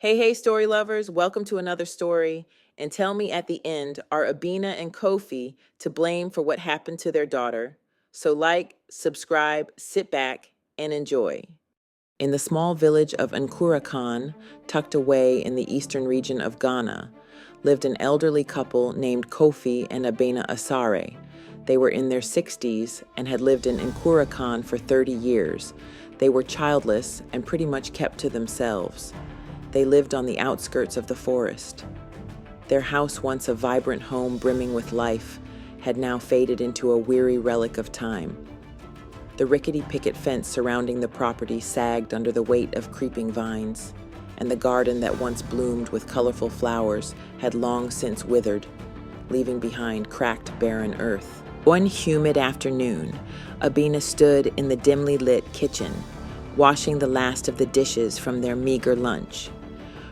Hey, story lovers, welcome to another story. And tell me at the end, are Abina and Kofi to blame for what happened to their daughter? So, subscribe, sit back, and enjoy. In the small village of Nkurakan, tucked away in the eastern region of Ghana, lived an elderly couple named Kofi and Abena Asare. They were in their 60s and had lived in Nkurakan for 30 years. They were childless and pretty much kept to themselves. They lived on the outskirts of the forest. Their house, once a vibrant home brimming with life, had now faded into a weary relic of time. The rickety picket fence surrounding the property sagged under the weight of creeping vines, and the garden that once bloomed with colorful flowers had long since withered, leaving behind cracked, barren earth. One humid afternoon, Abina stood in the dimly lit kitchen, washing the last of the dishes from their meager lunch.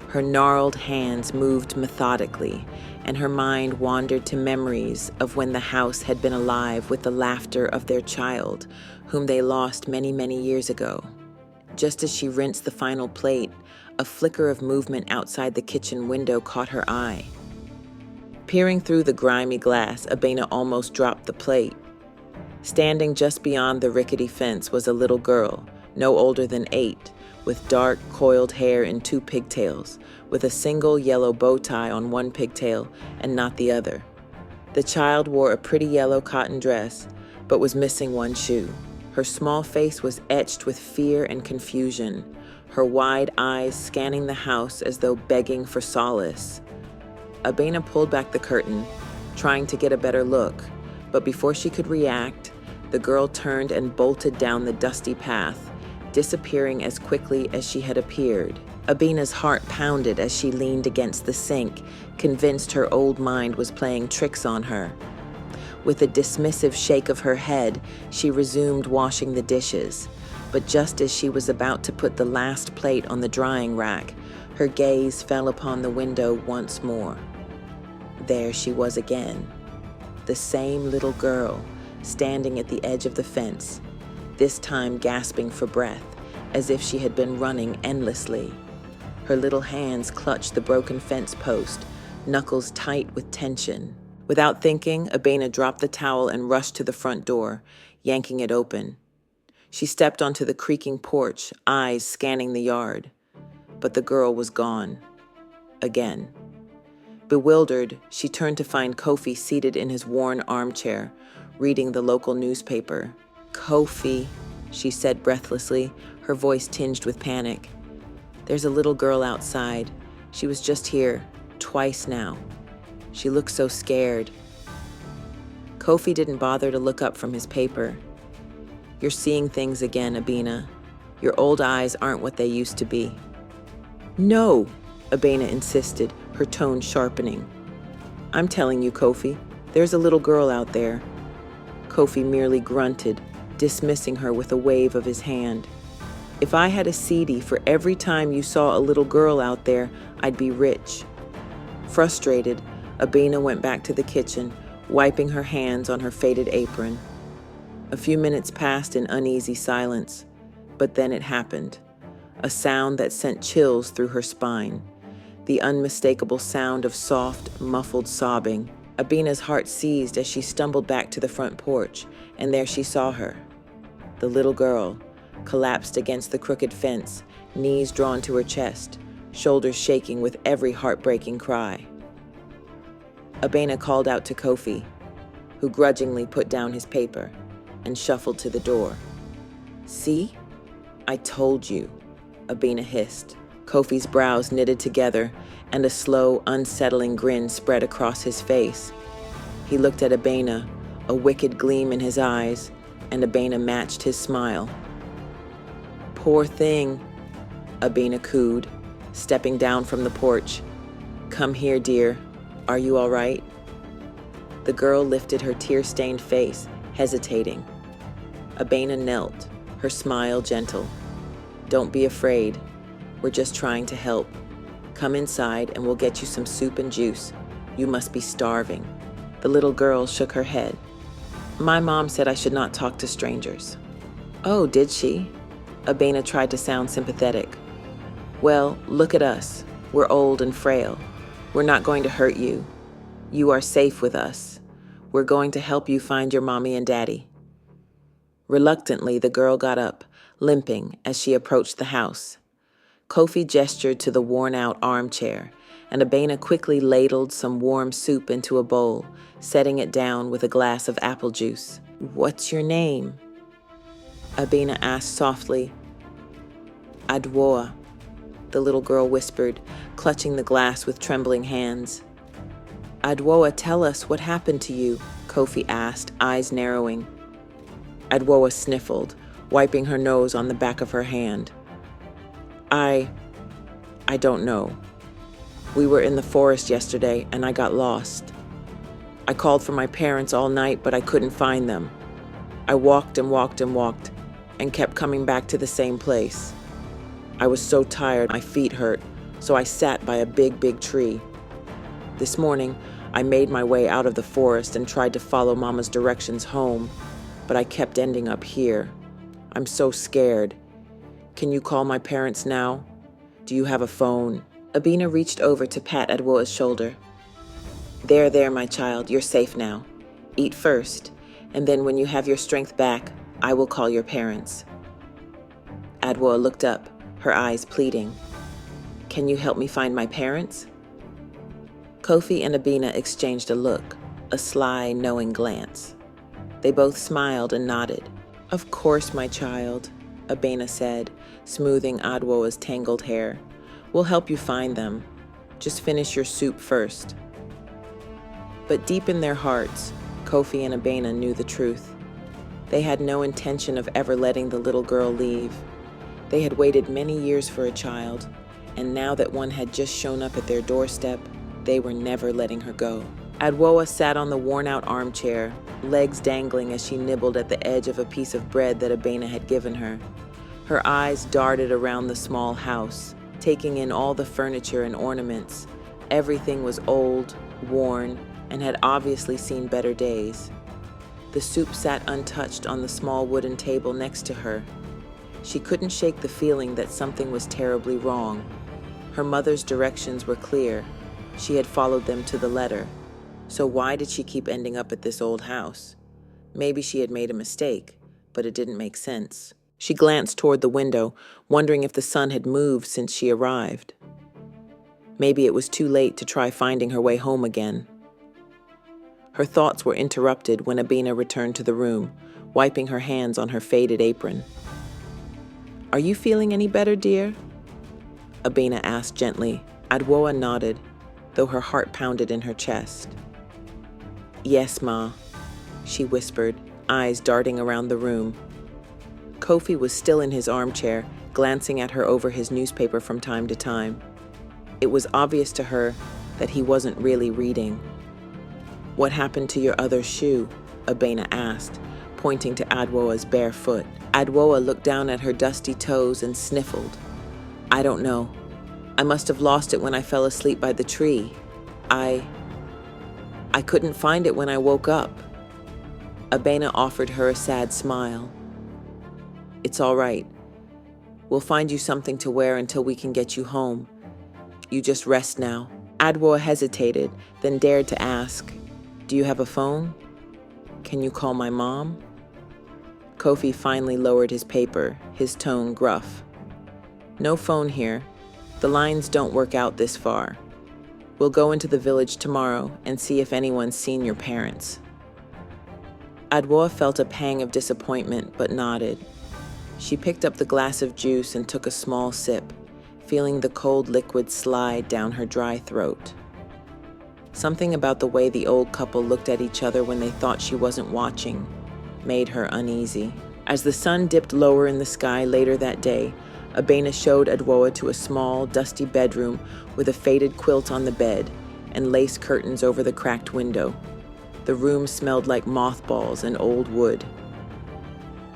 Her gnarled hands moved methodically, and her mind wandered to memories of when the house had been alive with the laughter of their child, whom they lost many, many years ago. Just as she rinsed the final plate, a flicker of movement outside the kitchen window caught her eye. Peering through the grimy glass, Abena almost dropped the plate. Standing just beyond the rickety fence was a little girl, no older than 8, with dark, coiled hair and 2 pigtails, with a single yellow bow tie on one pigtail and not the other. The child wore a pretty yellow cotton dress, but was missing one shoe. Her small face was etched with fear and confusion, her wide eyes scanning the house as though begging for solace. Abena pulled back the curtain, trying to get a better look, but before she could react, the girl turned and bolted down the dusty path, disappearing as quickly as she had appeared. Abena's heart pounded as she leaned against the sink, convinced her old mind was playing tricks on her. With a dismissive shake of her head, she resumed washing the dishes. But just as she was about to put the last plate on the drying rack, her gaze fell upon the window once more. There she was again, the same little girl, standing at the edge of the fence, this time gasping for breath, as if she had been running endlessly. Her little hands clutched the broken fence post, knuckles tight with tension. Without thinking, Abena dropped the towel and rushed to the front door, yanking it open. She stepped onto the creaking porch, eyes scanning the yard. But the girl was gone. Again. Bewildered, she turned to find Kofi seated in his worn armchair, reading the local newspaper. "Kofi," she said breathlessly, her voice tinged with panic. "There's a little girl outside. She was just here, twice now. She looks so scared." Kofi didn't bother to look up from his paper. "You're seeing things again, Abena. Your old eyes aren't what they used to be." "No," Abena insisted, her tone sharpening. "I'm telling you, Kofi, there's a little girl out there." Kofi merely grunted, dismissing her with a wave of his hand. "If I had a CD for every time you saw a little girl out there, I'd be rich." Frustrated, Abena went back to the kitchen, wiping her hands on her faded apron. A few minutes passed in uneasy silence, but then it happened. A sound that sent chills through her spine. The unmistakable sound of soft, muffled sobbing. Abena's heart seized as she stumbled back to the front porch, and there she saw her. The little girl, collapsed against the crooked fence, knees drawn to her chest, shoulders shaking with every heartbreaking cry. Abena called out to Kofi, who grudgingly put down his paper and shuffled to the door. "See? I told you," Abena hissed. Kofi's brows knitted together, and a slow, unsettling grin spread across his face. He looked at Abena, a wicked gleam in his eyes, and Abena matched his smile. "Poor thing," Abena cooed, stepping down from the porch. "Come here, dear. Are you all right?" The girl lifted her tear-stained face, hesitating. Abena knelt, her smile gentle. "Don't be afraid. We're just trying to help. Come inside and we'll get you some soup and juice. You must be starving." The little girl shook her head. "My mom said I should not talk to strangers." "Oh, did she?" Abena tried to sound sympathetic. "Well, look at us. We're old and frail. We're not going to hurt you. You are safe with us. We're going to help you find your mommy and daddy." Reluctantly, the girl got up, limping as she approached the house. Kofi gestured to the worn-out armchair, and Abena quickly ladled some warm soup into a bowl, setting it down with a glass of apple juice. "What's your name?" Abena asked softly. "Adwoa," the little girl whispered, clutching the glass with trembling hands. "Adwoa, tell us what happened to you," Kofi asked, eyes narrowing. Adwoa sniffled, wiping her nose on the back of her hand. I don't know. We were in the forest yesterday and I got lost. I called for my parents all night, but I couldn't find them. I walked and walked and walked and kept coming back to the same place. I was so tired, my feet hurt, so I sat by a big tree. This morning, I made my way out of the forest and tried to follow Mama's directions home, but I kept ending up here. I'm so scared. Can you call my parents now? Do you have a phone?" Abena reached over to pat Adwoa's shoulder. There, my child, you're safe now. Eat first, and then when you have your strength back, I will call your parents." Adwoa looked up, her eyes pleading. "Can you help me find my parents?" Kofi and Abena exchanged a look, a sly, knowing glance. They both smiled and nodded. "Of course, my child," Abena said, smoothing Adwoa's tangled hair. "We'll help you find them. Just finish your soup first." But deep in their hearts, Kofi and Abena knew the truth. They had no intention of ever letting the little girl leave. They had waited many years for a child, and now that one had just shown up at their doorstep, they were never letting her go. Adwoa sat on the worn-out armchair, legs dangling as she nibbled at the edge of a piece of bread that Abena had given her. Her eyes darted around the small house, taking in all the furniture and ornaments. Everything was old, worn, and had obviously seen better days. The soup sat untouched on the small wooden table next to her. She couldn't shake the feeling that something was terribly wrong. Her mother's directions were clear. She had followed them to the letter. So why did she keep ending up at this old house? Maybe she had made a mistake, but it didn't make sense. She glanced toward the window, wondering if the sun had moved since she arrived. Maybe it was too late to try finding her way home again. Her thoughts were interrupted when Abena returned to the room, wiping her hands on her faded apron. "Are you feeling any better, dear?" Abena asked gently. Adwoa nodded, though her heart pounded in her chest. "Yes, Ma," she whispered, eyes darting around the room. Kofi was still in his armchair, glancing at her over his newspaper from time to time. It was obvious to her that he wasn't really reading. "What happened to your other shoe?" Abena asked, pointing to Adwoa's bare foot. Adwoa looked down at her dusty toes and sniffled. "I don't know. I must have lost it when I fell asleep by the tree. I couldn't find it when I woke up." Abena offered her a sad smile. "It's all right. We'll find you something to wear until we can get you home. You just rest now." Adwoa hesitated, then dared to ask, "Do you have a phone? Can you call my mom?" Kofi finally lowered his paper, his tone gruff. "No phone here. The lines don't work out this far. We'll go into the village tomorrow and see if anyone's seen your parents." Adwoa felt a pang of disappointment, but nodded. She picked up the glass of juice and took a small sip, feeling the cold liquid slide down her dry throat. Something about the way the old couple looked at each other when they thought she wasn't watching made her uneasy. As the sun dipped lower in the sky later that day, Abena showed Adwoa to a small, dusty bedroom with a faded quilt on the bed and lace curtains over the cracked window. The room smelled like mothballs and old wood.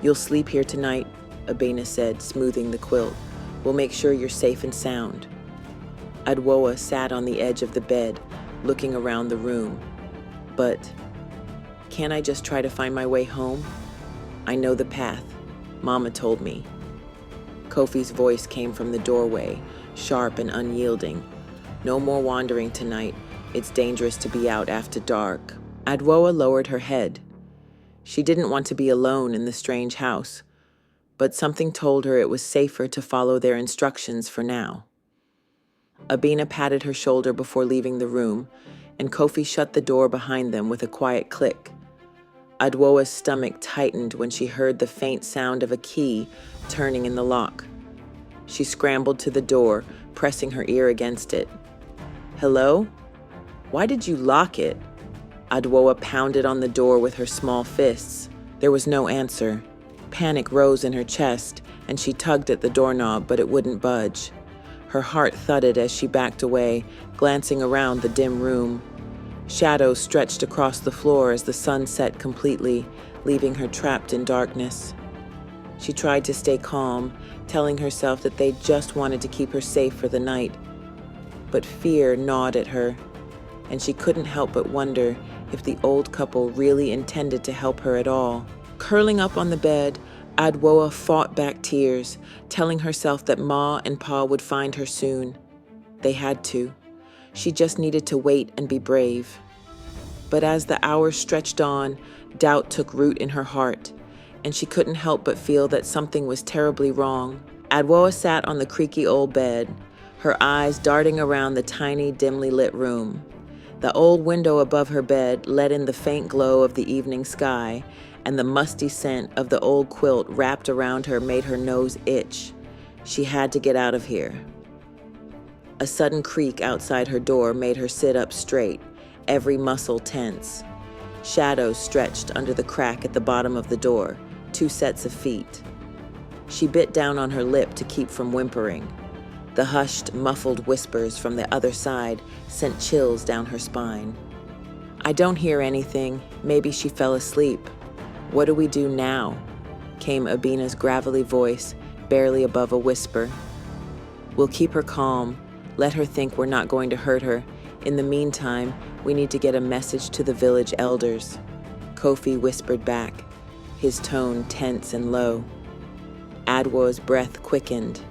"You'll sleep here tonight," Abena said, smoothing the quilt. "We'll make sure you're safe and sound." Adwoa sat on the edge of the bed, looking around the room. "But can't I just try to find my way home? I know the path. Mama told me." Kofi's voice came from the doorway, sharp and unyielding, No more wandering tonight. It's dangerous to be out after dark. Adwoa lowered her head. She didn't want to be alone in the strange house, but something told her it was safer to follow their instructions for now. Abina patted her shoulder before leaving the room, and Kofi shut the door behind them with a quiet click. Adwoa's stomach tightened when she heard the faint sound of a key turning in the lock. She scrambled to the door, pressing her ear against it. "Hello? Why did you lock it?" Adwoa pounded on the door with her small fists. There was no answer. Panic rose in her chest, and she tugged at the doorknob, but it wouldn't budge. Her heart thudded as she backed away, glancing around the dim room. Shadows stretched across the floor as the sun set completely, leaving her trapped in darkness. She tried to stay calm, telling herself that they just wanted to keep her safe for the night. But fear gnawed at her, and she couldn't help but wonder if the old couple really intended to help her at all. Curling up on the bed, Adwoa fought back tears, telling herself that Ma and Pa would find her soon. They had to. She just needed to wait and be brave. But as the hours stretched on, doubt took root in her heart, and she couldn't help but feel that something was terribly wrong. Adwoa sat on the creaky old bed, her eyes darting around the tiny, dimly lit room. The old window above her bed let in the faint glow of the evening sky, and the musty scent of the old quilt wrapped around her made her nose itch. She had to get out of here. A sudden creak outside her door made her sit up straight, every muscle tense. Shadows stretched under the crack at the bottom of the door, 2 sets of feet. She bit down on her lip to keep from whimpering. The hushed, muffled whispers from the other side sent chills down her spine. "I don't hear anything. Maybe she fell asleep. What do we do now?" came Abina's gravelly voice, barely above a whisper. "We'll keep her calm. Let her think we're not going to hurt her. In the meantime, we need to get a message to the village elders," Kofi whispered back, his tone tense and low. Adwoa's breath quickened.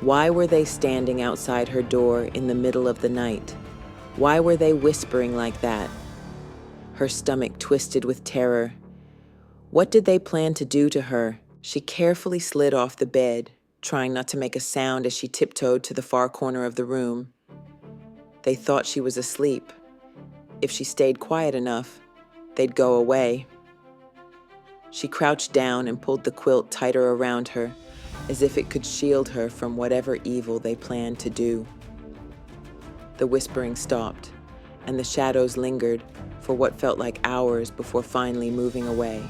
Why were they standing outside her door in the middle of the night? Why were they whispering like that? Her stomach twisted with terror. What did they plan to do to her? She carefully slid off the bed, trying not to make a sound as she tiptoed to the far corner of the room. They thought she was asleep. If she stayed quiet enough, they'd go away. She crouched down and pulled the quilt tighter around her, as if it could shield her from whatever evil they planned to do. The whispering stopped, and the shadows lingered for what felt like hours before finally moving away.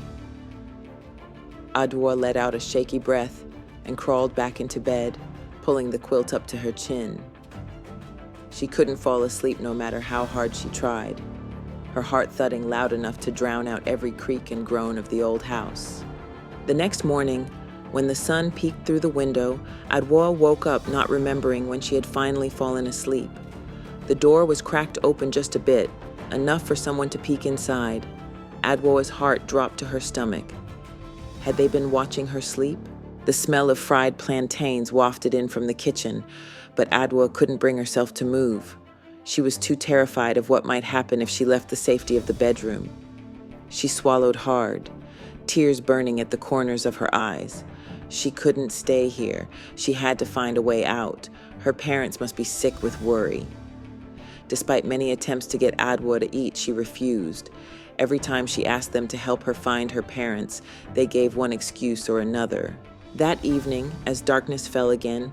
Adwoa let out a shaky breath and crawled back into bed, pulling the quilt up to her chin. She couldn't fall asleep no matter how hard she tried, her heart thudding loud enough to drown out every creak and groan of the old house. The next morning, when the sun peeked through the window, Adwoa woke up not remembering when she had finally fallen asleep. The door was cracked open just a bit, enough for someone to peek inside. Adwoa's heart dropped to her stomach. Had they been watching her sleep? The smell of fried plantains wafted in from the kitchen, but Adwoa couldn't bring herself to move. She was too terrified of what might happen if she left the safety of the bedroom. She swallowed hard, tears burning at the corners of her eyes. She couldn't stay here. She had to find a way out. Her parents must be sick with worry. Despite many attempts to get Adwoa to eat, she refused. Every time she asked them to help her find her parents, they gave one excuse or another. That evening, as darkness fell again,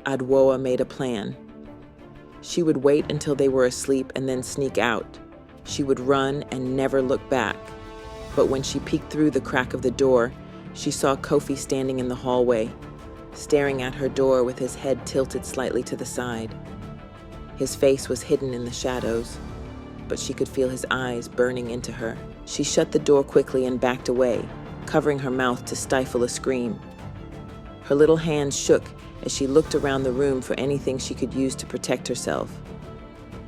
Adwoa made a plan. She would wait until they were asleep and then sneak out. She would run and never look back. But when she peeked through the crack of the door, she saw Kofi standing in the hallway, staring at her door with his head tilted slightly to the side. His face was hidden in the shadows, but she could feel his eyes burning into her. She shut the door quickly and backed away, covering her mouth to stifle a scream. Her little hands shook as she looked around the room for anything she could use to protect herself.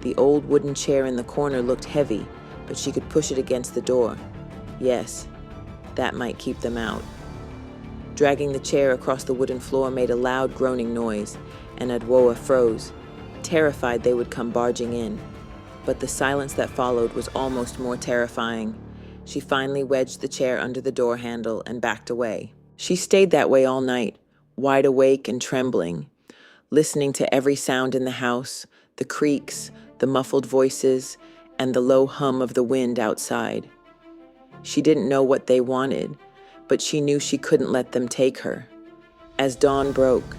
The old wooden chair in the corner looked heavy, but she could push it against the door. Yes, that might keep them out. Dragging the chair across the wooden floor made a loud groaning noise, and Adwoa froze, terrified they would come barging in. But the silence that followed was almost more terrifying. She finally wedged the chair under the door handle and backed away. She stayed that way all night, wide awake and trembling, listening to every sound in the house, the creaks, the muffled voices, and the low hum of the wind outside. She didn't know what they wanted, but she knew she couldn't let them take her. As dawn broke,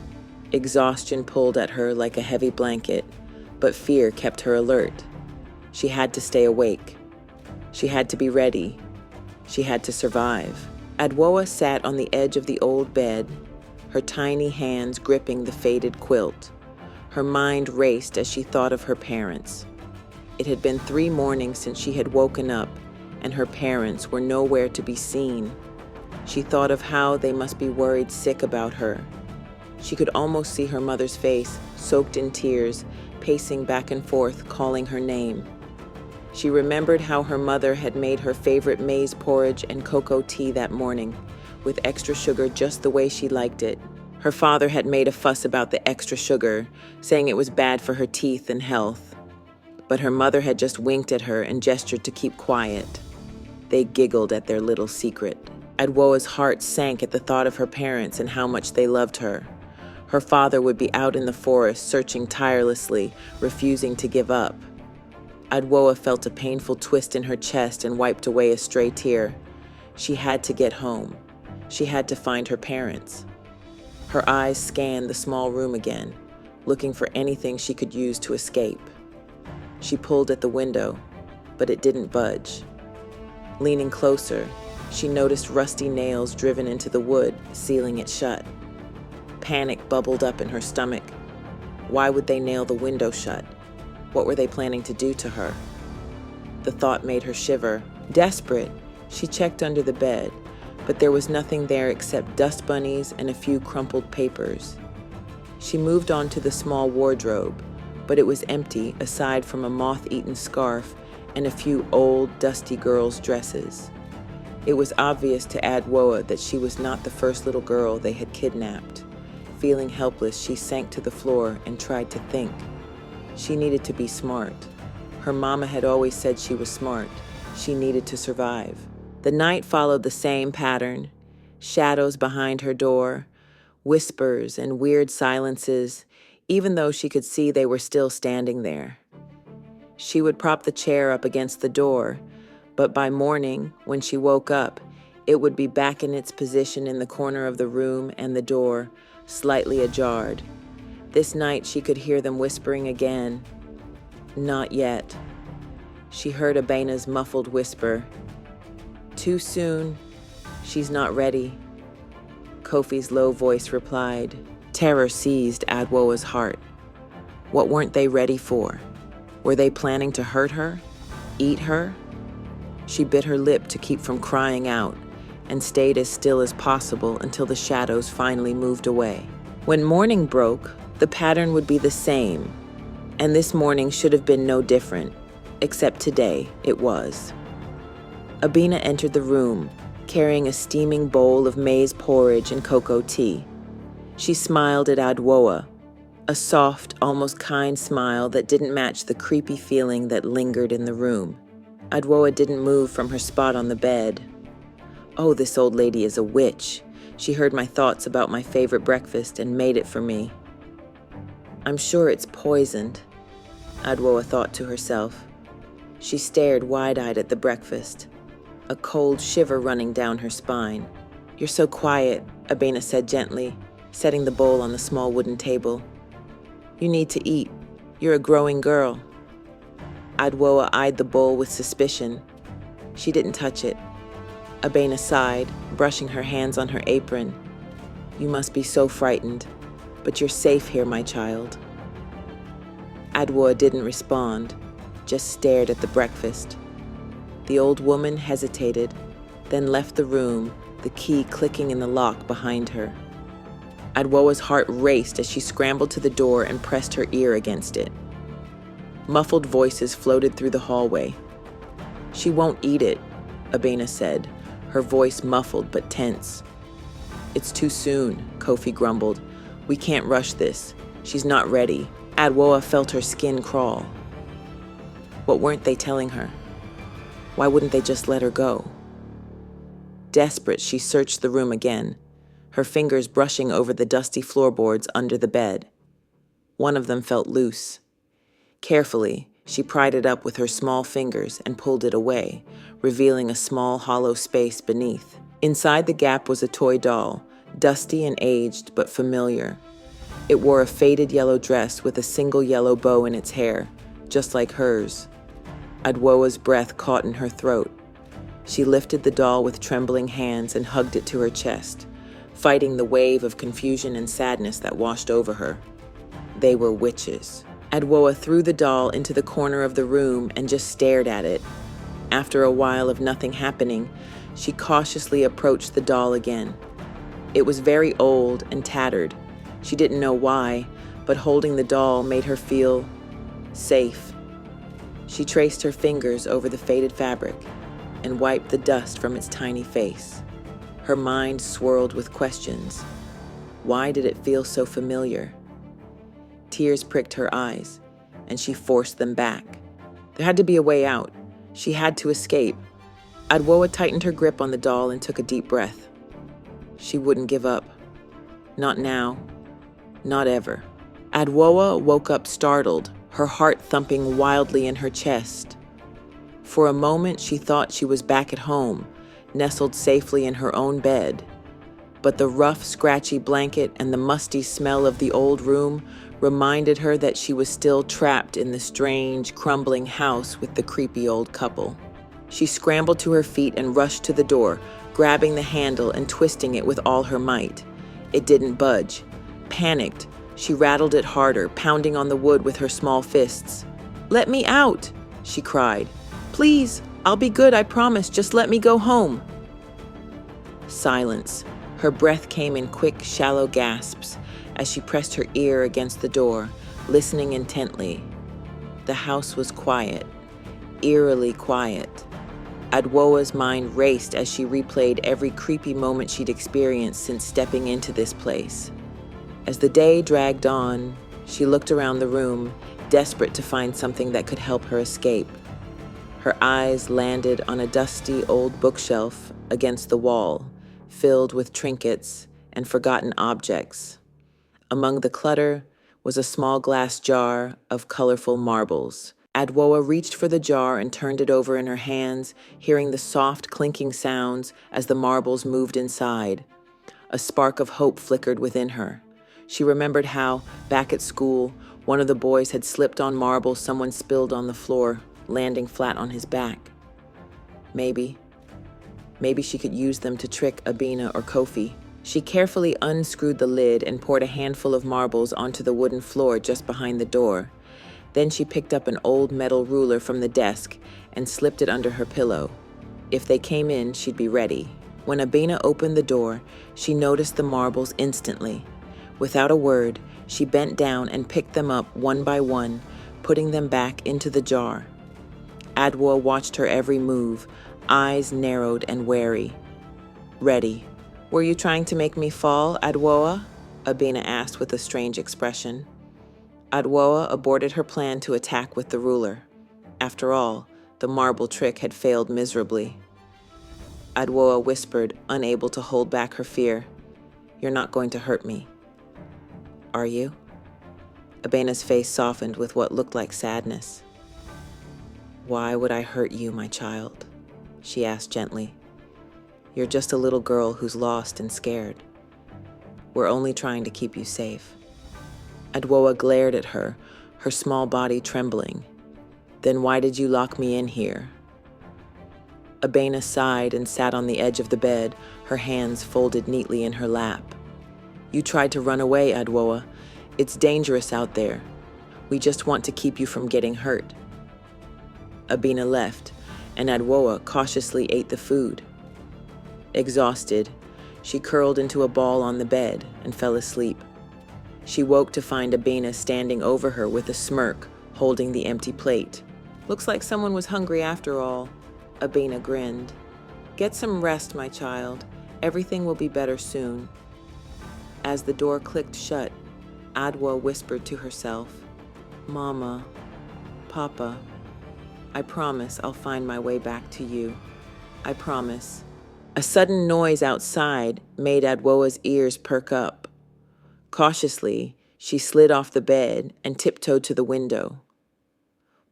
exhaustion pulled at her like a heavy blanket, but fear kept her alert. She had to stay awake. She had to be ready. She had to survive. Adwoa sat on the edge of the old bed, her tiny hands gripping the faded quilt. Her mind raced as she thought of her parents. It had been 3 mornings since she had woken up, and her parents were nowhere to be seen. She thought of how they must be worried sick about her. She could almost see her mother's face, soaked in tears, pacing back and forth, calling her name. She remembered how her mother had made her favorite maize porridge and cocoa tea that morning, with extra sugar just the way she liked it. Her father had made a fuss about the extra sugar, saying it was bad for her teeth and health. But her mother had just winked at her and gestured to keep quiet. They giggled at their little secret. Adwoa's heart sank at the thought of her parents and how much they loved her. Her father would be out in the forest searching tirelessly, refusing to give up. Adwoa felt a painful twist in her chest and wiped away a stray tear. She had to get home. She had to find her parents. Her eyes scanned the small room again, looking for anything she could use to escape. She pulled at the window, but it didn't budge. Leaning closer, she noticed rusty nails driven into the wood, sealing it shut. Panic bubbled up in her stomach. Why would they nail the window shut? What were they planning to do to her? The thought made her shiver. Desperate, she checked under the bed, but there was nothing there except dust bunnies and a few crumpled papers. She moved on to the small wardrobe, but it was empty aside from a moth-eaten scarf and a few old, dusty girls' dresses. It was obvious to Adwoa that she was not the first little girl they had kidnapped. Feeling helpless, she sank to the floor and tried to think. She needed to be smart. Her mama had always said she was smart. She needed to survive. The night followed the same pattern. Shadows behind her door, whispers and weird silences, even though she could see they were still standing there. She would prop the chair up against the door, but by morning, when she woke up, it would be back in its position in the corner of the room and the door, slightly ajar. This night she could hear them whispering again. Not yet. She heard Abena's muffled whisper. Too soon. She's not ready. Kofi's low voice replied. Terror seized Adwoa's heart. What weren't they ready for? Were they planning to hurt her? Eat her? She bit her lip to keep from crying out and stayed as still as possible until the shadows finally moved away. When morning broke, the pattern would be the same, and this morning should have been no different, except today it was. Abena entered the room, carrying a steaming bowl of maize porridge and cocoa tea. She smiled at Adwoa, a soft, almost kind smile that didn't match the creepy feeling that lingered in the room. Adwoa didn't move from her spot on the bed. Oh, this old lady is a witch. She heard my thoughts about my favorite breakfast and made it for me. I'm sure it's poisoned, Adwoa thought to herself. She stared wide-eyed at the breakfast, a cold shiver running down her spine. You're so quiet, Abena said gently, setting the bowl on the small wooden table. You need to eat. You're a growing girl. Adwoa eyed the bowl with suspicion. She didn't touch it. Abena sighed, brushing her hands on her apron. You must be so frightened, but you're safe here, my child. Adwoa didn't respond, just stared at the breakfast. The old woman hesitated, then left the room, the key clicking in the lock behind her. Adwoa's heart raced as she scrambled to the door and pressed her ear against it. Muffled voices floated through the hallway. She won't eat it, Abena said, her voice muffled but tense. It's too soon, Kofi grumbled. We can't rush this. She's not ready. Adwoa felt her skin crawl. What weren't they telling her? Why wouldn't they just let her go? Desperate, she searched the room again, her fingers brushing over the dusty floorboards under the bed. One of them felt loose. Carefully, she pried it up with her small fingers and pulled it away, revealing a small hollow space beneath. Inside the gap was a toy doll, dusty and aged but familiar. It wore a faded yellow dress with a single yellow bow in its hair, just like hers. Adwoa's breath caught in her throat. She lifted the doll with trembling hands and hugged it to her chest, fighting the wave of confusion and sadness that washed over her. They were witches. Adwoa threw the doll into the corner of the room and just stared at it. After a while of nothing happening, she cautiously approached the doll again. It was very old and tattered. She didn't know why, but holding the doll made her feel safe. She traced her fingers over the faded fabric and wiped the dust from its tiny face. Her mind swirled with questions. Why did it feel so familiar? Tears pricked her eyes, and she forced them back. There had to be a way out. She had to escape. Adwoa tightened her grip on the doll and took a deep breath. She wouldn't give up. Not now. Not ever. Adwoa woke up startled, her heart thumping wildly in her chest. For a moment, she thought she was back at home, nestled safely in her own bed. But the rough, scratchy blanket and the musty smell of the old room reminded her that she was still trapped in the strange, crumbling house with the creepy old couple. She scrambled to her feet and rushed to the door, grabbing the handle and twisting it with all her might. It didn't budge. Panicked, she rattled it harder, pounding on the wood with her small fists. "Let me out!" she cried. "Please, I'll be good, I promise. Just let me go home." Silence. Her breath came in quick, shallow gasps as she pressed her ear against the door, listening intently. The house was quiet, eerily quiet. Adwoa's mind raced as she replayed every creepy moment she'd experienced since stepping into this place. As the day dragged on, she looked around the room, desperate to find something that could help her escape. Her eyes landed on a dusty old bookshelf against the wall, filled with trinkets and forgotten objects. Among the clutter was a small glass jar of colorful marbles. Adwoa reached for the jar and turned it over in her hands, hearing the soft clinking sounds as the marbles moved inside. A spark of hope flickered within her. She remembered how, back at school, one of the boys had slipped on marbles someone spilled on the floor, landing flat on his back. Maybe she could use them to trick Abina or Kofi. She carefully unscrewed the lid and poured a handful of marbles onto the wooden floor just behind the door. Then she picked up an old metal ruler from the desk and slipped it under her pillow. If they came in, she'd be ready. When Abina opened the door, she noticed the marbles instantly. Without a word, she bent down and picked them up one by one, putting them back into the jar. Adwoa watched her every move, eyes narrowed and wary. "Ready. Were you trying to make me fall, Adwoa?" Abina asked with a strange expression. Adwoa aborted her plan to attack with the ruler. After all, the marble trick had failed miserably. Adwoa whispered, unable to hold back her fear. "You're not going to hurt me, are you?" Abina's face softened with what looked like sadness. "Why would I hurt you, my child?" she asked gently. "You're just a little girl who's lost and scared. We're only trying to keep you safe." Adwoa glared at her, her small body trembling. "Then why did you lock me in here?" Abina sighed and sat on the edge of the bed, her hands folded neatly in her lap. "You tried to run away, Adwoa. It's dangerous out there. We just want to keep you from getting hurt." Abina left, and Adwoa cautiously ate the food. Exhausted, she curled into a ball on the bed and fell asleep. She woke to find Abina standing over her with a smirk, holding the empty plate. "Looks like someone was hungry after all," Abina grinned. "Get some rest, my child. Everything will be better soon." As the door clicked shut, Adwoa whispered to herself, Mama, Papa, I promise I'll find my way back to you. I promise. A sudden noise outside made Adwoa's ears perk up. Cautiously, she slid off the bed and tiptoed to the window.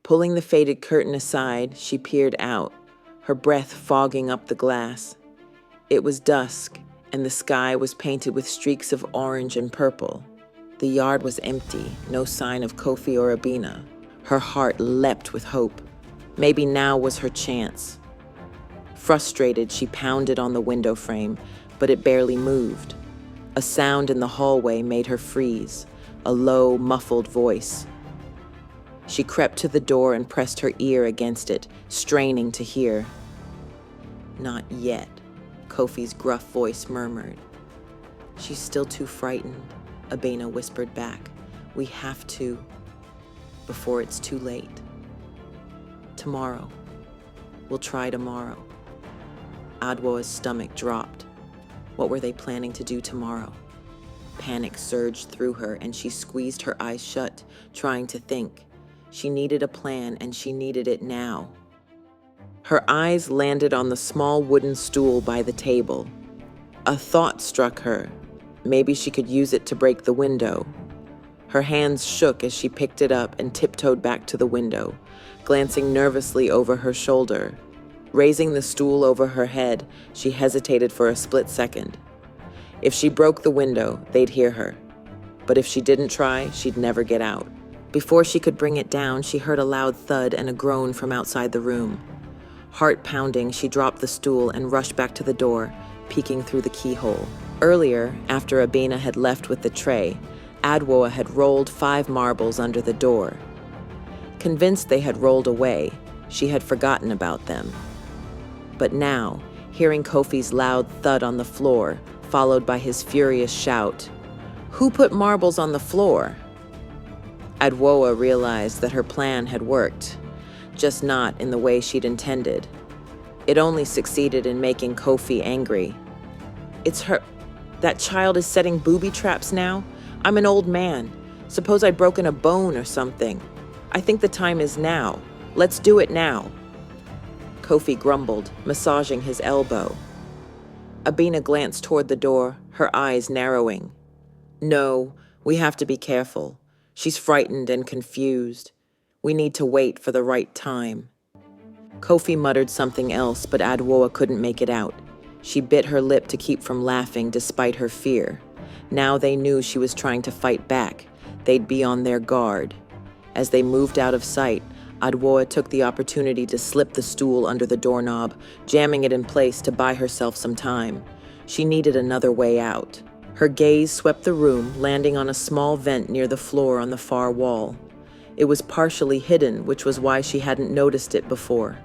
Pulling the faded curtain aside, she peered out, her breath fogging up the glass. It was dusk, and the sky was painted with streaks of orange and purple. The yard was empty, no sign of Kofi or Abina. Her heart leapt with hope. Maybe now was her chance. Frustrated, she pounded on the window frame, but it barely moved. A sound in the hallway made her freeze, a low, muffled voice. She crept to the door and pressed her ear against it, straining to hear. Not yet, Kofi's gruff voice murmured. She's still too frightened, Abena whispered back. We have to, before it's too late. Tomorrow. We'll try tomorrow. Adwoa's stomach dropped. What were they planning to do tomorrow? Panic surged through her and she squeezed her eyes shut, trying to think. She needed a plan and she needed it now. Her eyes landed on the small wooden stool by the table. A thought struck her. Maybe she could use it to break the window. Her hands shook as she picked it up and tiptoed back to the window, glancing nervously over her shoulder. Raising the stool over her head, she hesitated for a split second. If she broke the window, they'd hear her. But if she didn't try, she'd never get out. Before she could bring it down, she heard a loud thud and a groan from outside the room. Heart pounding, she dropped the stool and rushed back to the door, peeking through the keyhole. Earlier, after Abena had left with the tray, Adwoa had rolled 5 marbles under the door. Convinced they had rolled away, she had forgotten about them. But now, hearing Kofi's loud thud on the floor, followed by his furious shout, "Who put marbles on the floor?" Adwoa realized that her plan had worked, just not in the way she'd intended. It only succeeded in making Kofi angry. It's her. That child is setting booby traps now? I'm an old man. Suppose I'd broken a bone or something. I think the time is now. Let's do it now. Kofi grumbled, massaging his elbow. Abena glanced toward the door, her eyes narrowing. No, we have to be careful. She's frightened and confused. We need to wait for the right time. Kofi muttered something else, but Adwoa couldn't make it out. She bit her lip to keep from laughing despite her fear. Now they knew she was trying to fight back. They'd be on their guard. As they moved out of sight, Adwoa took the opportunity to slip the stool under the doorknob, jamming it in place to buy herself some time. She needed another way out. Her gaze swept the room, landing on a small vent near the floor on the far wall. It was partially hidden, which was why she hadn't noticed it before.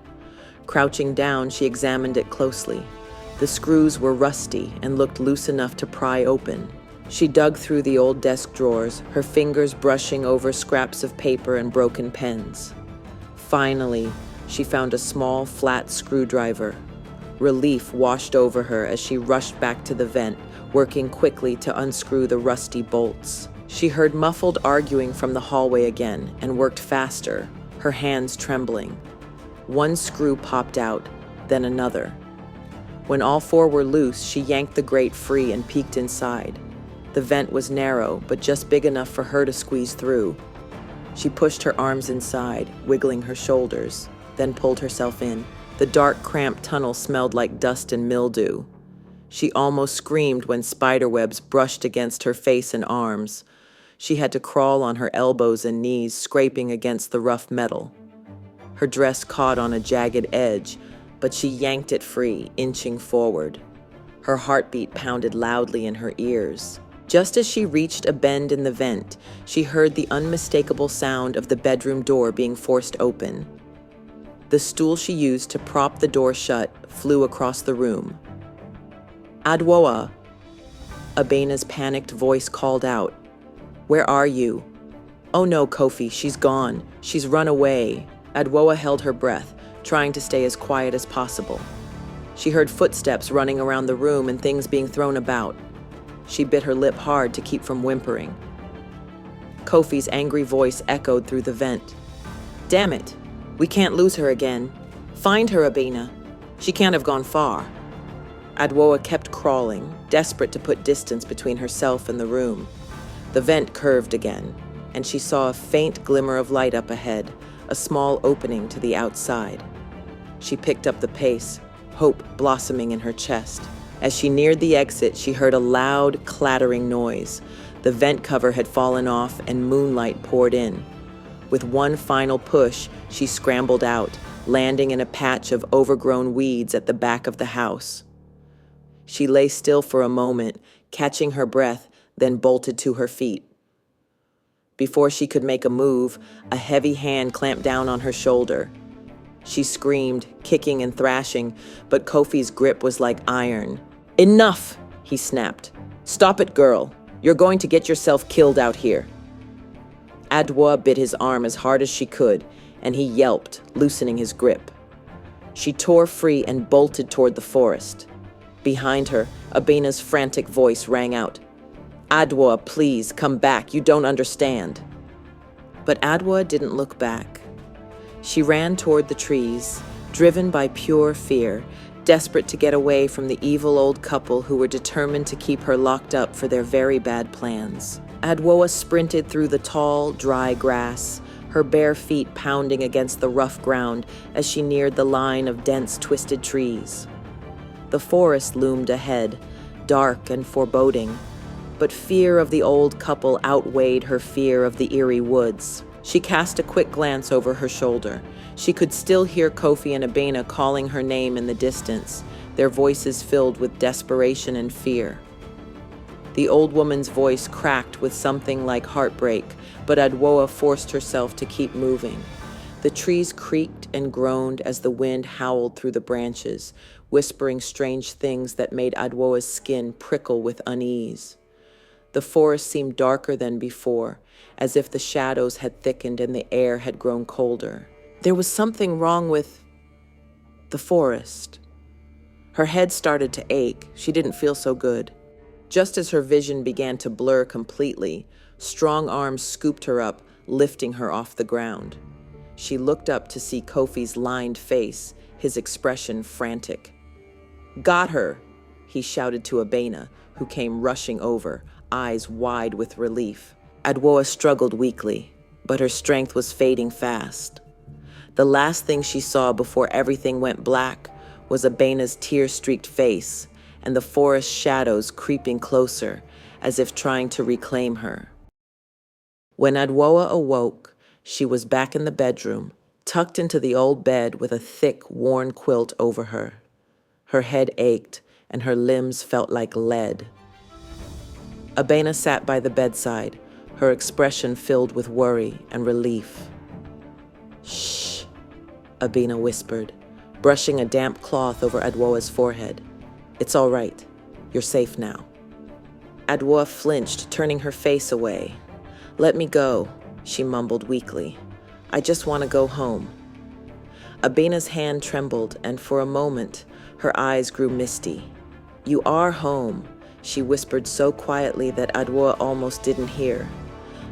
Crouching down, she examined it closely. The screws were rusty and looked loose enough to pry open. She dug through the old desk drawers, her fingers brushing over scraps of paper and broken pens. Finally, she found a small, flat screwdriver. Relief washed over her as she rushed back to the vent, working quickly to unscrew the rusty bolts. She heard muffled arguing from the hallway again and worked faster, her hands trembling. One screw popped out, then another. When all 4 were loose, she yanked the grate free and peeked inside. The vent was narrow, but just big enough for her to squeeze through. She pushed her arms inside, wiggling her shoulders, then pulled herself in. The dark, cramped tunnel smelled like dust and mildew. She almost screamed when spiderwebs brushed against her face and arms. She had to crawl on her elbows and knees, scraping against the rough metal. Her dress caught on a jagged edge, but she yanked it free, inching forward. Her heartbeat pounded loudly in her ears. Just as she reached a bend in the vent, she heard the unmistakable sound of the bedroom door being forced open. The stool she used to prop the door shut flew across the room. "Adwoa!" Abena's panicked voice called out. "Where are you?" "Oh no, Kofi, she's gone. She's run away." Adwoa held her breath, trying to stay as quiet as possible. She heard footsteps running around the room and things being thrown about. She bit her lip hard to keep from whimpering. Kofi's angry voice echoed through the vent. Damn it! We can't lose her again. Find her, Abina. She can't have gone far. Adwoa kept crawling, desperate to put distance between herself and the room. The vent curved again, and she saw a faint glimmer of light up ahead, a small opening to the outside. She picked up the pace, hope blossoming in her chest. As she neared the exit, she heard a loud, clattering noise. The vent cover had fallen off and moonlight poured in. With one final push, she scrambled out, landing in a patch of overgrown weeds at the back of the house. She lay still for a moment, catching her breath, then bolted to her feet. Before she could make a move, a heavy hand clamped down on her shoulder. She screamed, kicking and thrashing, but Kofi's grip was like iron. Enough, he snapped. Stop it, girl. You're going to get yourself killed out here. Adwoa bit his arm as hard as she could, and he yelped, loosening his grip. She tore free and bolted toward the forest. Behind her, Abina's frantic voice rang out. Adwoa, please, come back. You don't understand. But Adwoa didn't look back. She ran toward the trees, driven by pure fear, desperate to get away from the evil old couple who were determined to keep her locked up for their very bad plans. Adwoa sprinted through the tall, dry grass, her bare feet pounding against the rough ground as she neared the line of dense, twisted trees. The forest loomed ahead, dark and foreboding, but fear of the old couple outweighed her fear of the eerie woods. She cast a quick glance over her shoulder. She could still hear Kofi and Abena calling her name in the distance, their voices filled with desperation and fear. The old woman's voice cracked with something like heartbreak, but Adwoa forced herself to keep moving. The trees creaked and groaned as the wind howled through the branches, whispering strange things that made Adwoa's skin prickle with unease. The forest seemed darker than before, as if the shadows had thickened and the air had grown colder. There was something wrong with the forest. Her head started to ache. She didn't feel so good. Just as her vision began to blur completely, strong arms scooped her up, lifting her off the ground. She looked up to see Kofi's lined face, his expression frantic. Got her, he shouted to Abena, who came rushing over, eyes wide with relief. Adwoa struggled weakly, but her strength was fading fast. The last thing she saw before everything went black was Abena's tear-streaked face and the forest shadows creeping closer, as if trying to reclaim her. When Adwoa awoke, she was back in the bedroom, tucked into the old bed with a thick, worn quilt over her. Her head ached, and her limbs felt like lead. Abena sat by the bedside, her expression filled with worry and relief. Shh, Abena whispered, brushing a damp cloth over Adwoa's forehead. It's all right. You're safe now. Adwoa flinched, turning her face away. Let me go, she mumbled weakly. I just want to go home. Abena's hand trembled, and for a moment, her eyes grew misty. You are home, she whispered so quietly that Adwoa almost didn't hear.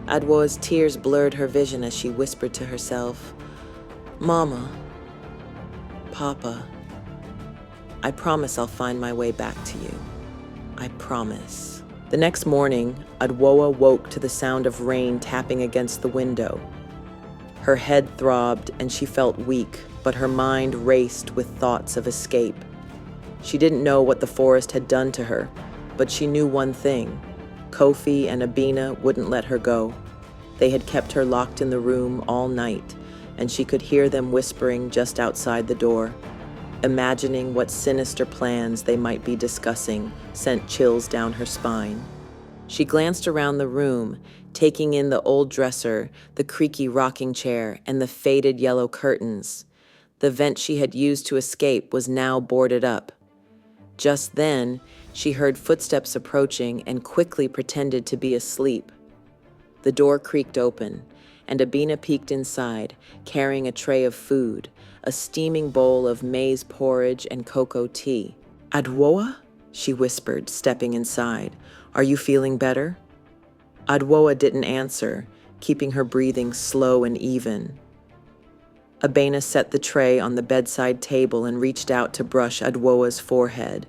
Adwoa's tears blurred her vision as she whispered to herself, Mama, Papa, I promise I'll find my way back to you. I promise. The next morning, Adwoa woke to the sound of rain tapping against the window. Her head throbbed and she felt weak, but her mind raced with thoughts of escape. She didn't know what the forest had done to her, but she knew one thing. Kofi and Abena wouldn't let her go. They had kept her locked in the room all night, and she could hear them whispering just outside the door. Imagining what sinister plans they might be discussing sent chills down her spine. She glanced around the room, taking in the old dresser, the creaky rocking chair, and the faded yellow curtains. The vent she had used to escape was now boarded up. Just then, she heard footsteps approaching and quickly pretended to be asleep. The door creaked open, and Abena peeked inside, carrying a tray of food, a steaming bowl of maize porridge and cocoa tea. Adwoa? She whispered, stepping inside. Are you feeling better? Adwoa didn't answer, keeping her breathing slow and even. Abena set the tray on the bedside table and reached out to brush Adwoa's forehead.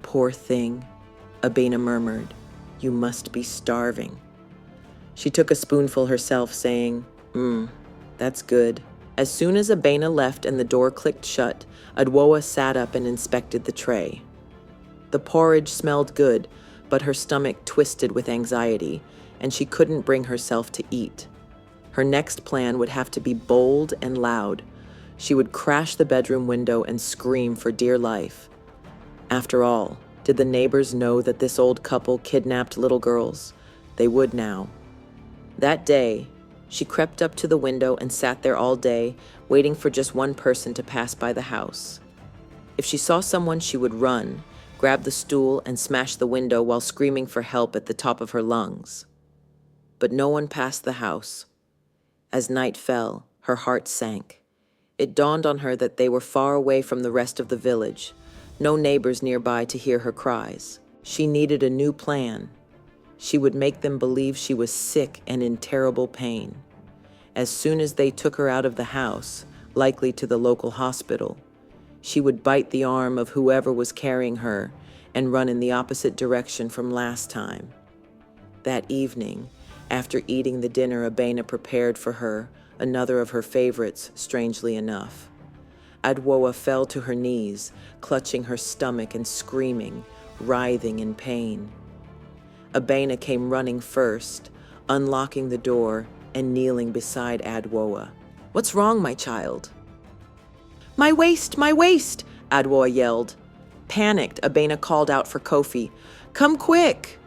"Poor thing," Abena murmured. "You must be starving." She took a spoonful herself, saying, That's good." As soon as Abena left and the door clicked shut, Adwoa sat up and inspected the tray. The porridge smelled good, but her stomach twisted with anxiety, and she couldn't bring herself to eat. Her next plan would have to be bold and loud. She would crash the bedroom window and scream for dear life. After all, did the neighbors know that this old couple kidnapped little girls? They would now. That day, she crept up to the window and sat there all day, waiting for just one person to pass by the house. If she saw someone, she would run, grab the stool, and smash the window while screaming for help at the top of her lungs. But no one passed the house. As night fell, her heart sank. It dawned on her that they were far away from the rest of the village, no neighbors nearby to hear her cries. She needed a new plan. She would make them believe she was sick and in terrible pain. As soon as they took her out of the house, likely to the local hospital, she would bite the arm of whoever was carrying her and run in the opposite direction from last time. That evening, after eating the dinner Abena prepared for her, another of her favorites, strangely enough, Adwoa fell to her knees, clutching her stomach and screaming, writhing in pain. Abena came running first, unlocking the door and kneeling beside Adwoa. "What's wrong, my child?" My waist, Adwoa yelled. Panicked, Abena called out for Kofi. "Come quick!"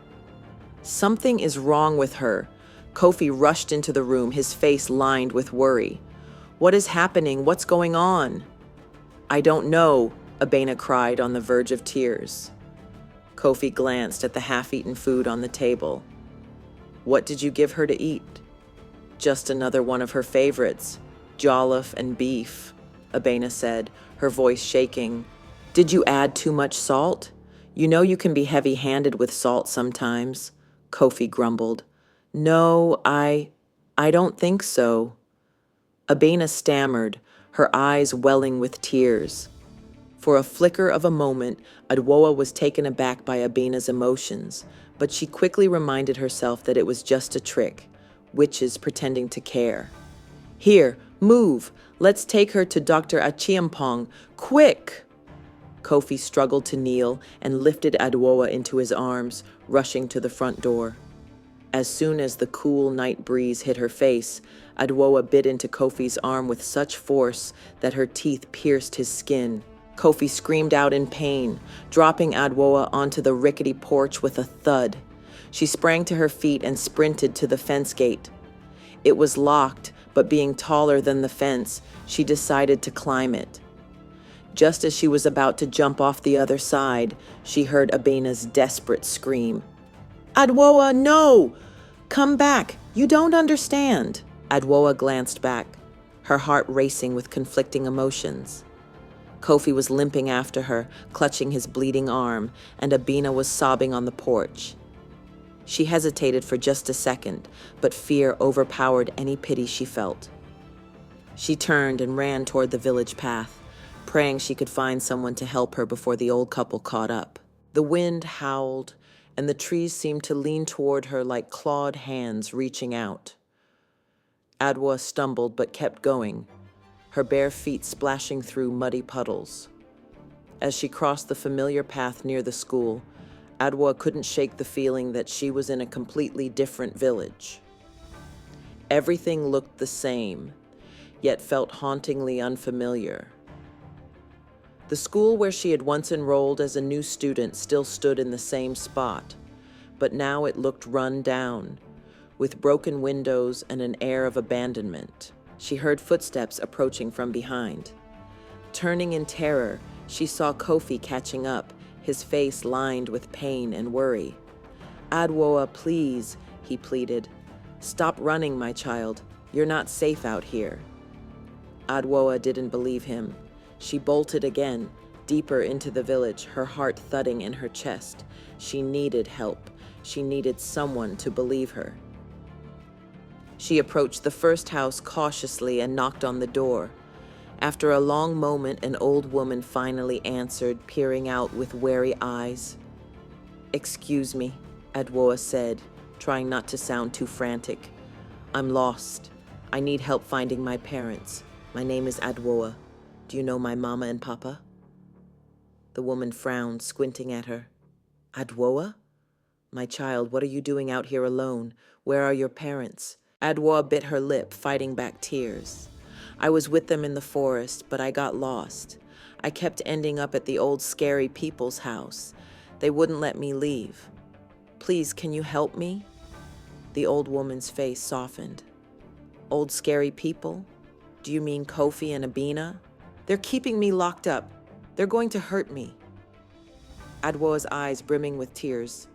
Something is wrong with her. Kofi rushed into the room, his face lined with worry. "What is happening? What's going on?" "I don't know," Abena cried on the verge of tears. Kofi glanced at the half-eaten food on the table. "What did you give her to eat?" "Just another one of her favorites, jollof and beef," Abena said, her voice shaking. "Did you add too much salt? You know you can be heavy-handed with salt sometimes," Kofi grumbled. "No, I don't think so." Abena stammered, her eyes welling with tears. For a flicker of a moment, Adwoa was taken aback by Abena's emotions, but she quickly reminded herself that it was just a trick, witches pretending to care. "Here, move! Let's take her to Dr. Achiampong, quick!" Kofi struggled to kneel and lifted Adwoa into his arms, rushing to the front door. As soon as the cool night breeze hit her face, Adwoa bit into Kofi's arm with such force that her teeth pierced his skin. Kofi screamed out in pain, dropping Adwoa onto the rickety porch with a thud. She sprang to her feet and sprinted to the fence gate. It was locked, but being taller than the fence, she decided to climb it. Just as she was about to jump off the other side, she heard Abena's desperate scream. "Adwoa, no! Come back! You don't understand!" Adwoa glanced back, her heart racing with conflicting emotions. Kofi was limping after her, clutching his bleeding arm, and Abena was sobbing on the porch. She hesitated for just a second, but fear overpowered any pity she felt. She turned and ran toward the village path, praying she could find someone to help her before the old couple caught up. The wind howled, and the trees seemed to lean toward her like clawed hands reaching out. Adwoa stumbled but kept going, her bare feet splashing through muddy puddles. As she crossed the familiar path near the school, Adwoa couldn't shake the feeling that she was in a completely different village. Everything looked the same, yet felt hauntingly unfamiliar. The school where she had once enrolled as a new student still stood in the same spot, but now it looked run down, with broken windows and an air of abandonment. She heard footsteps approaching from behind. Turning in terror, she saw Kofi catching up, his face lined with pain and worry. "Adwoa, please," he pleaded. "Stop running, my child. You're not safe out here." Adwoa didn't believe him. She bolted again, deeper into the village, her heart thudding in her chest. She needed help. She needed someone to believe her. She approached the first house cautiously and knocked on the door. After a long moment, an old woman finally answered, peering out with wary eyes. "Excuse me," Adwoa said, trying not to sound too frantic. "I'm lost. I need help finding my parents. My name is Adwoa. Do you know my mama and papa?" The woman frowned, squinting at her. "Adwoa? My child, what are you doing out here alone? Where are your parents?" Adwoa bit her lip, fighting back tears. "I was with them in the forest, but I got lost. I kept ending up at the old scary people's house. They wouldn't let me leave. Please, can you help me?" The old woman's face softened. "Old scary people? Do you mean Kofi and Abina? They're keeping me locked up. They're going to hurt me." Adwoa's eyes brimming with tears.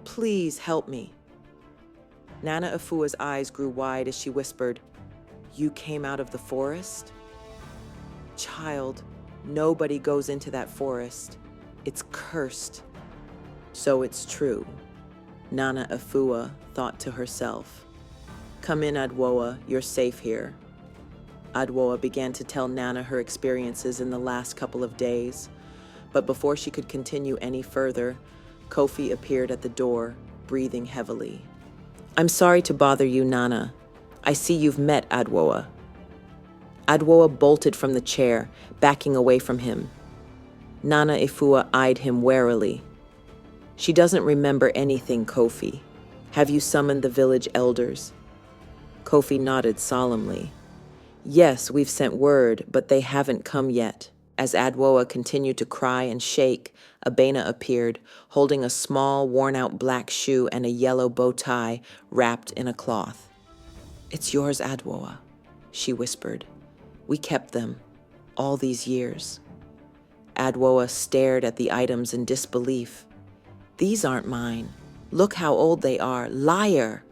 "Please help me." Nana Afua's eyes grew wide as she whispered, "You came out of the forest?" "Child, nobody goes into that forest. It's cursed." "So it's true," Nana Afua thought to herself. "Come in, Adwoa, you're safe here." Adwoa began to tell Nana her experiences in the last couple of days, but before she could continue any further, Kofi appeared at the door, breathing heavily. "I'm sorry to bother you, Nana. I see you've met Adwoa." Adwoa bolted from the chair, backing away from him. Nana Ifua eyed him warily. "She doesn't remember anything, Kofi. Have you summoned the village elders?" Kofi nodded solemnly. "Yes, we've sent word, but they haven't come yet." As Adwoa continued to cry and shake, Abena appeared, holding a small, worn-out black shoe and a yellow bow tie wrapped in a cloth. "It's yours, Adwoa," she whispered. "We kept them all these years." Adwoa stared at the items in disbelief. "These aren't mine. Look how old they are. Liar!"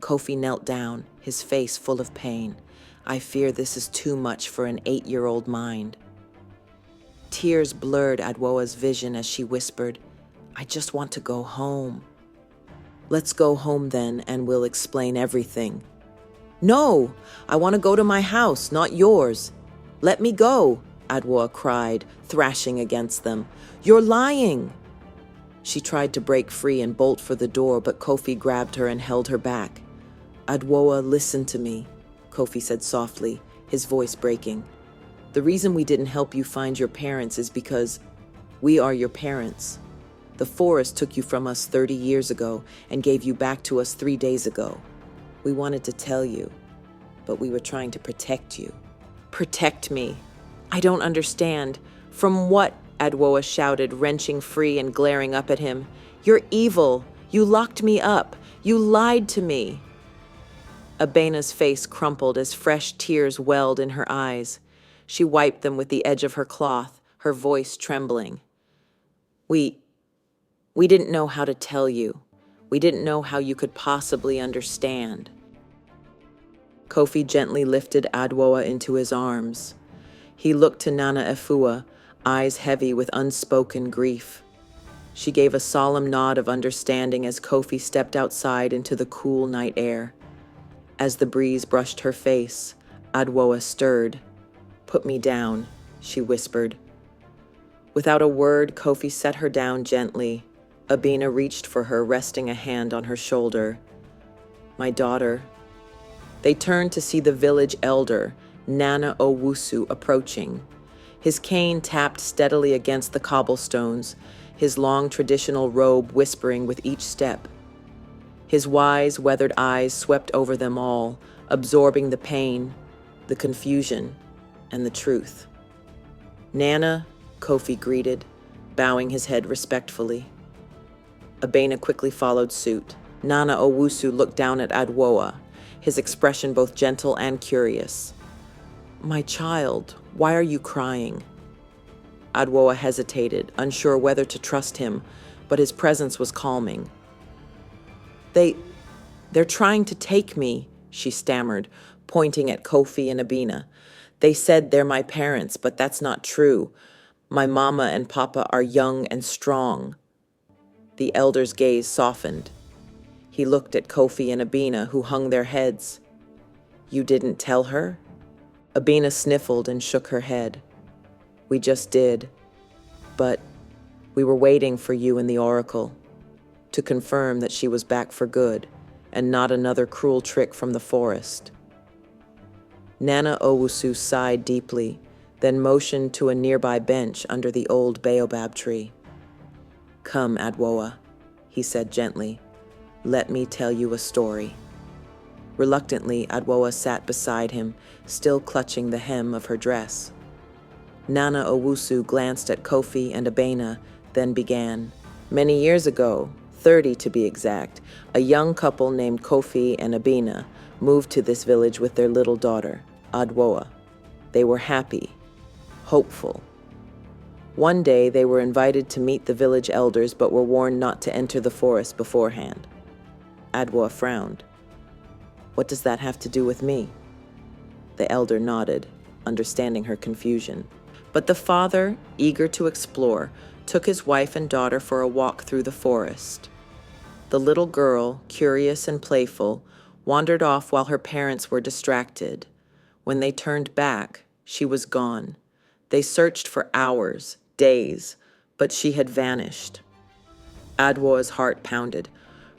Kofi knelt down, his face full of pain. "I fear this is too much for an 8-year-old mind." Tears blurred Adwoa's vision as she whispered, "I just want to go home." "Let's go home then, and we'll explain everything." "No! I want to go to my house, not yours. Let me go!" Adwoa cried, thrashing against them. "You're lying!" She tried to break free and bolt for the door, but Kofi grabbed her and held her back. "Adwoa, listen to me," Kofi said softly, his voice breaking. "The reason we didn't help you find your parents is because we are your parents. The forest took you from us 30 years ago and gave you back to us 3 days ago. We wanted to tell you, but we were trying to protect you." "Protect me? I don't understand. From what?" Adwoa shouted, wrenching free and glaring up at him. "You're evil. You locked me up. You lied to me." Abena's face crumpled as fresh tears welled in her eyes. She wiped them with the edge of her cloth, her voice trembling. We didn't know how to tell you. We didn't know how you could possibly understand." Kofi gently lifted Adwoa into his arms. He looked to Nana Efua, eyes heavy with unspoken grief. She gave a solemn nod of understanding as Kofi stepped outside into the cool night air. As the breeze brushed her face, Adwoa stirred. "Put me down," she whispered. Without a word, Kofi set her down gently. Abena reached for her, resting a hand on her shoulder. "My daughter." They turned to see the village elder, Nana Owusu, approaching. His cane tapped steadily against the cobblestones, his long traditional robe whispering with each step. His wise, weathered eyes swept over them all, absorbing the pain, the confusion, and the truth. "Nana," Kofi greeted, bowing his head respectfully. Abena quickly followed suit. Nana Owusu looked down at Adwoa, his expression both gentle and curious. "My child, why are you crying?" Adwoa hesitated, unsure whether to trust him, but his presence was calming. They're trying to take me," she stammered, pointing at Kofi and Abena. "They said they're my parents, but that's not true. My mama and papa are young and strong." The elder's gaze softened. He looked at Kofi and Abina, who hung their heads. "You didn't tell her?" Abina sniffled and shook her head. "We just did. But we were waiting for you in the oracle to confirm that she was back for good and not another cruel trick from the forest." Nana Owusu sighed deeply, then motioned to a nearby bench under the old baobab tree. "Come, Adwoa," he said gently. "Let me tell you a story." Reluctantly, Adwoa sat beside him, still clutching the hem of her dress. Nana Owusu glanced at Kofi and Abena, then began. "Many years ago, 30 to be exact, a young couple named Kofi and Abena moved to this village with their little daughter, Adwoa. They were happy, hopeful. One day they were invited to meet the village elders but were warned not to enter the forest beforehand." Adwoa frowned. "What does that have to do with me?" The elder nodded, understanding her confusion. But the father, eager to explore, took his wife and daughter for a walk through the forest. The little girl, curious and playful, wandered off while her parents were distracted. When they turned back, she was gone. They searched for hours, days, but she had vanished. Adwoa's heart pounded.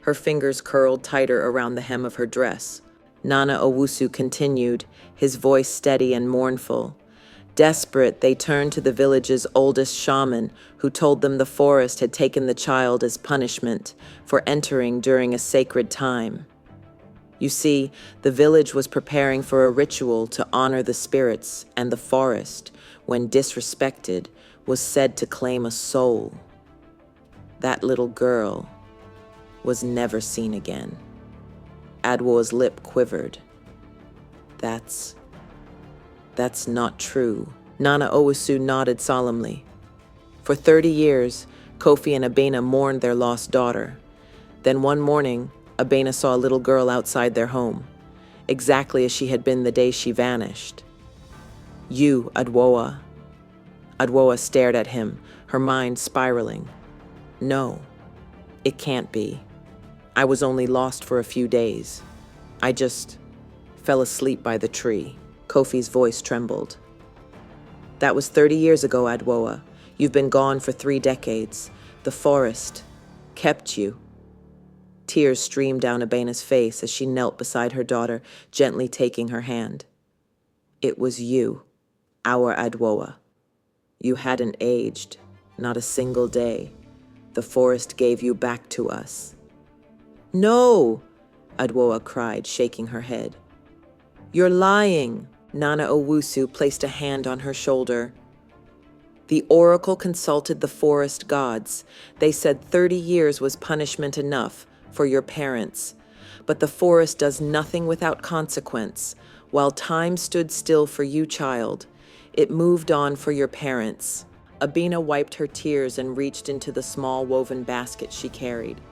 Her fingers curled tighter around the hem of her dress. Nana Owusu continued, his voice steady and mournful. Desperate, they turned to the village's oldest shaman, who told them the forest had taken the child as punishment for entering during a sacred time. You see, the village was preparing for a ritual to honor the spirits, and the forest, when disrespected, was said to claim a soul. That little girl was never seen again. Adwoa's lip quivered. That's not true." Nana Owusu nodded solemnly. For 30 years, Kofi and Abena mourned their lost daughter. Then one morning, Abena saw a little girl outside their home, exactly as she had been the day she vanished. "You, Adwoa." Adwoa stared at him, her mind spiraling. "No, it can't be. I was only lost for a few days. I just fell asleep by the tree." Kofi's voice trembled. "That was 30 years ago, Adwoa. You've been gone for 3 decades. The forest kept you." Tears streamed down Abena's face as she knelt beside her daughter, gently taking her hand. "It was you, our Adwoa. You hadn't aged, not a single day. The forest gave you back to us." "No!" Adwoa cried, shaking her head. "You're lying." Nana Owusu placed a hand on her shoulder. "The oracle consulted the forest gods. They said 30 years was punishment enough for your parents. But the forest does nothing without consequence. While time stood still for you, child, it moved on for your parents." Abena wiped her tears and reached into the small woven basket she carried.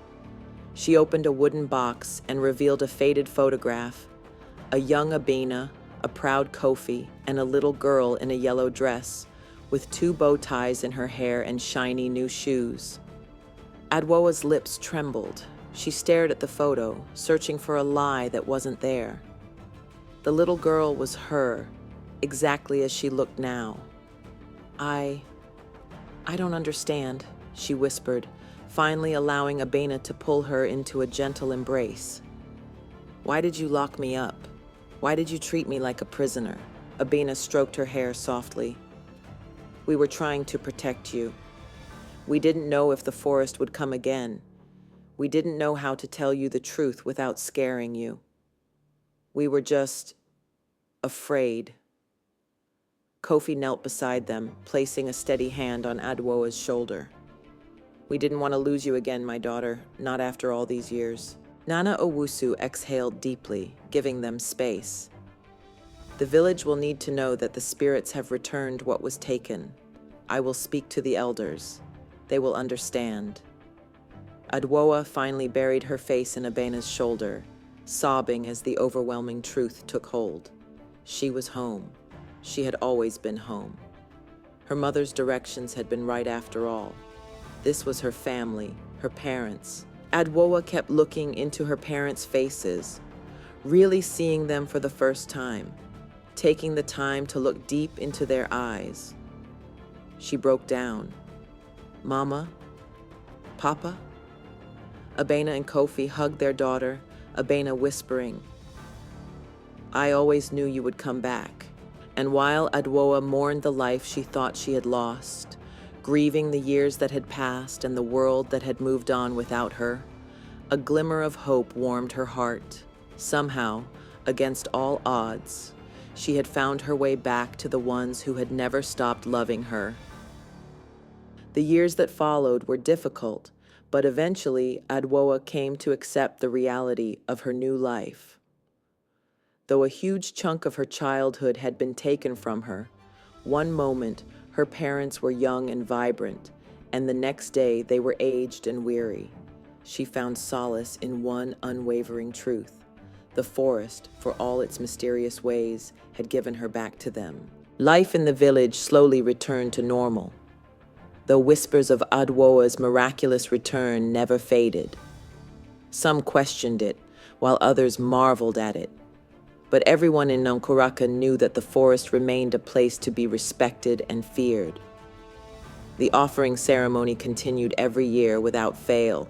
She opened a wooden box and revealed a faded photograph. A young Abena, a proud Kofi, and a little girl in a yellow dress, with 2 bow ties in her hair and shiny new shoes. Adwoa's lips trembled. She stared at the photo, searching for a lie that wasn't there. The little girl was her, exactly as she looked now. I don't understand," she whispered, finally allowing Abena to pull her into a gentle embrace. "Why did you lock me up? Why did you treat me like a prisoner?" Abena stroked her hair softly. "We were trying to protect you. We didn't know if the forest would come again. We didn't know how to tell you the truth without scaring you. We were just afraid." Kofi knelt beside them, placing a steady hand on Adwoa's shoulder. "We didn't want to lose you again, my daughter, not after all these years." Nana Owusu exhaled deeply, giving them space. "The village will need to know that the spirits have returned what was taken. I will speak to the elders. They will understand." Adwoa finally buried her face in Abena's shoulder, sobbing as the overwhelming truth took hold. She was home. She had always been home. Her mother's directions had been right after all. This was her family, her parents. Adwoa kept looking into her parents' faces, really seeing them for the first time, taking the time to look deep into their eyes. She broke down. Mama? Papa? Abena and Kofi hugged their daughter, Abena whispering, "I always knew you would come back." And while Adwoa mourned the life she thought she had lost, grieving the years that had passed and the world that had moved on without her, a glimmer of hope warmed her heart. Somehow, against all odds, she had found her way back to the ones who had never stopped loving her. The years that followed were difficult, but eventually Adwoa came to accept the reality of her new life. Though a huge chunk of her childhood had been taken from her, one moment her parents were young and vibrant, and the next day they were aged and weary. She found solace in one unwavering truth. The forest, for all its mysterious ways, had given her back to them. Life in the village slowly returned to normal, though whispers of Adwoa's miraculous return never faded. Some questioned it, while others marveled at it. But everyone in Nkurakan knew that the forest remained a place to be respected and feared. The offering ceremony continued every year without fail,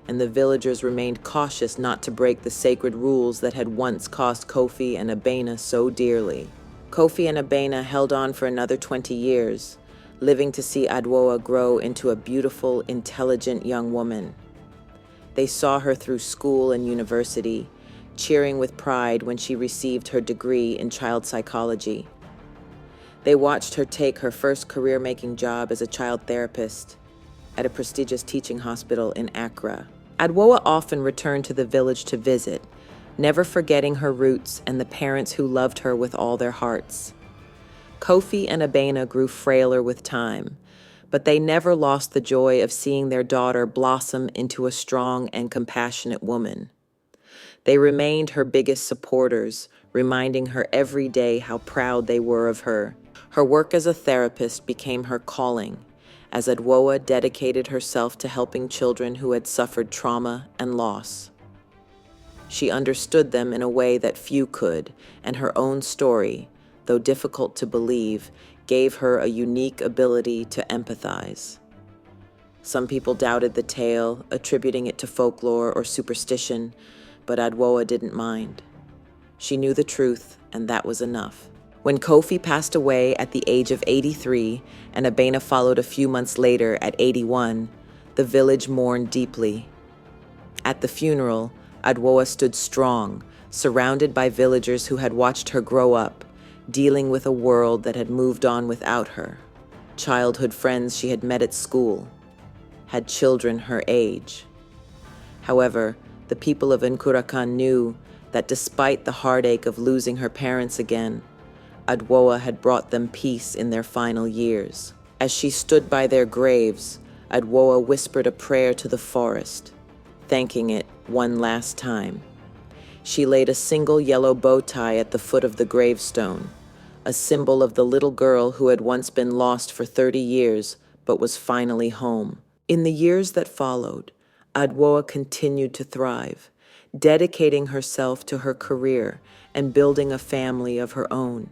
and the villagers remained cautious not to break the sacred rules that had once cost Kofi and Abena so dearly. Kofi and Abena held on for another 20 years, living to see Adwoa grow into a beautiful, intelligent young woman. They saw her through school and university, cheering with pride when she received her degree in child psychology. They watched her take her first career-making job as a child therapist at a prestigious teaching hospital in Accra. Adwoa often returned to the village to visit, never forgetting her roots and the parents who loved her with all their hearts. Kofi and Abena grew frailer with time, but they never lost the joy of seeing their daughter blossom into a strong and compassionate woman. They remained her biggest supporters, reminding her every day how proud they were of her. Her work as a therapist became her calling, as Adwoa dedicated herself to helping children who had suffered trauma and loss. She understood them in a way that few could, and her own story, though difficult to believe, gave her a unique ability to empathize. Some people doubted the tale, attributing it to folklore or superstition, but Adwoa didn't mind. She knew the truth, and that was enough. When Kofi passed away at the age of 83, and Abena followed a few months later at 81, the village mourned deeply. At the funeral, Adwoa stood strong, surrounded by villagers who had watched her grow up, dealing with a world that had moved on without her. Childhood friends she had met at school, had children her age. However, the people of Nkurakan knew that despite the heartache of losing her parents again, Adwoa had brought them peace in their final years. As she stood by their graves, Adwoa whispered a prayer to the forest, thanking it one last time. She laid a single yellow bow tie at the foot of the gravestone, a symbol of the little girl who had once been lost for 30 years but was finally home. In the years that followed, Adwoa continued to thrive, dedicating herself to her career and building a family of her own.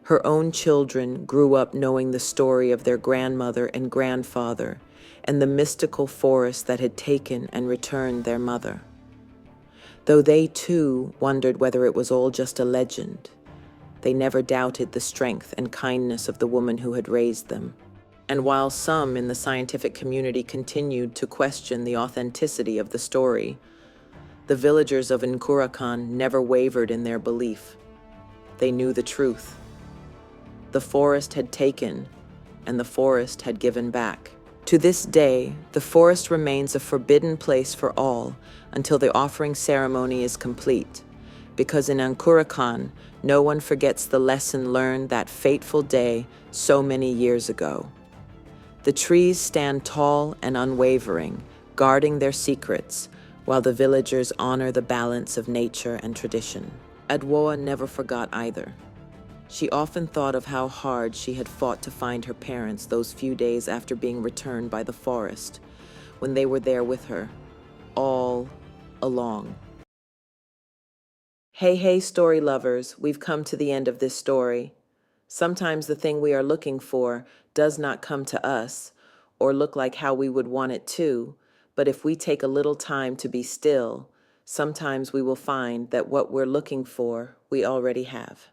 Her own children grew up knowing the story of their grandmother and grandfather and the mystical forest that had taken and returned their mother. Though they too wondered whether it was all just a legend, they never doubted the strength and kindness of the woman who had raised them. And while some in the scientific community continued to question the authenticity of the story, the villagers of Nkurakan never wavered in their belief. They knew the truth. The forest had taken, and the forest had given back. To this day, the forest remains a forbidden place for all until the offering ceremony is complete, because in Nkurakan, no one forgets the lesson learned that fateful day so many years ago. The trees stand tall and unwavering, guarding their secrets, while the villagers honor the balance of nature and tradition. Adwoa never forgot either. She often thought of how hard she had fought to find her parents those few days after being returned by the forest, when they were there with her, all along. Hey, hey, story lovers, we've come to the end of this story. Sometimes the thing we are looking for does not come to us or look like how we would want it to, but if we take a little time to be still, sometimes we will find that what we're looking for we already have.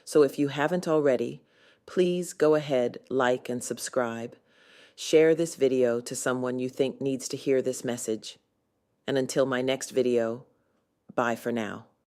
So if you haven't already, please go ahead, like and subscribe. Share this video to someone you think needs to hear this message. And until my next video, bye for now.